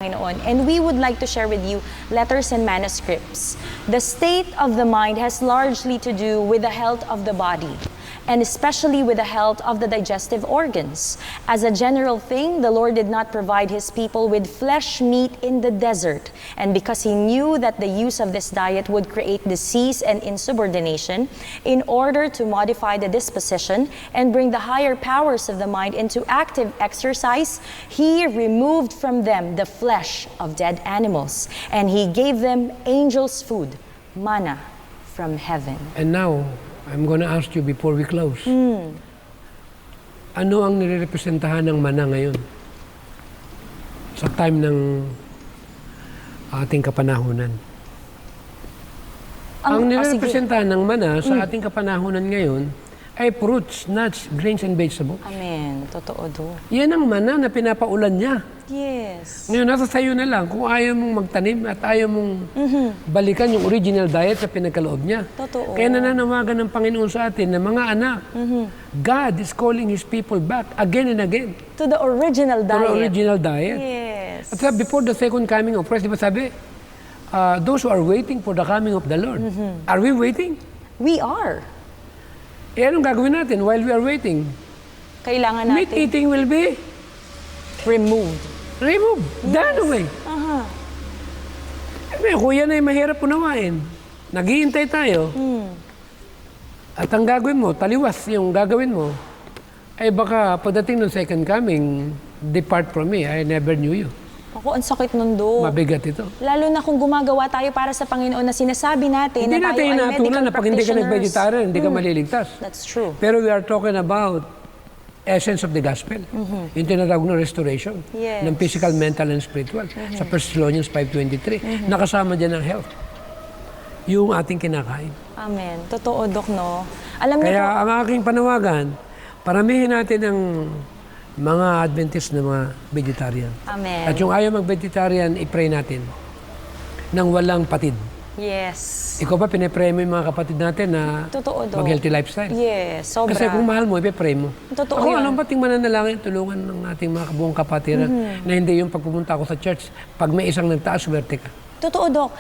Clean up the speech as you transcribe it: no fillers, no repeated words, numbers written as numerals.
Panginoon. And we would like to share with you letters and manuscripts. The state of the mind has largely to do with the health of the body, and especially with the health of the digestive organs. As a general thing, the Lord did not provide His people with flesh meat in the desert. And because He knew that the use of this diet would create disease and insubordination, in order to modify the disposition and bring the higher powers of the mind into active exercise, He removed from them the flesh of dead animals, and He gave them angels' food, manna from heaven. And now, I'm gonna ask you before we close. Ano ang nirepresentahan ng mana ngayon? Sa time ng ating kapanahunan. Ang nirepresentahan ng mana sa ating kapanahunan ngayon ay fruits, nuts, grains, and vegetables. Amen. Totoo do. Yan ang mana na pinapaulan niya. Yes. Ngayon, nasa sayo na lang kung ayaw mong magtanim at ayaw mong balikan yung original diet sa pinagkaloob niya. Totoo. Kaya nananawagan ng Panginoon sa atin na mga anak, God is calling His people back again and again. To the original To diet. the original diet. Yes. At sabi, before the second coming of Christ, di ba sabi, those who are waiting for the coming of the Lord. Are we waiting? We are. Eh, anong gagawin natin while we are waiting? Kailangan Meat natin eating will be removed. removed. Done away. Aha. Eh, kung yan ay mahirap unawain, naghihintay tayo, at ang gagawin mo, taliwas yung gagawin mo, ay baka pagdating ng second coming, depart from me, I never knew you. Ako, ang sakit nun do. Mabigat ito. Lalo na kung gumagawa tayo para sa Panginoon na sinasabi natin Hindi na tayo natin ay inatunan medical na pag hindi ka practitioners. nag-vegetarian, hindi ka maliligtas. That's true. Pero we are talking about essence of the gospel. Yung tinatawag na restoration Yes. ng physical, mental, and spiritual. Sa 1 Thessalonians 5:23. Nakasama dyan ang health. Yung ating kinakain. Amen. Totoo, Dok, no? Alam niyo po, Kaya ang aking panawagan, paramihin natin ang mga Adventist na mga vegetarian. Amen. At yung ayaw mag-vegetarian, i-pray natin nang walang patid. Yes. Ikaw ba, pinipray mo yung mga kapatid natin na Totoo, Dok. mag-healthy lifestyle? Yes, sobra. Kasi kung mahal mo, ipipray mo. Totoo Ako, yun. alam ba, ting mananalangin, tulungan ng ating mga kabuong kapatiran na hindi yung pagpupunta ako sa church, pag may isang nagtaas, swerte ka. Totoo, Dok.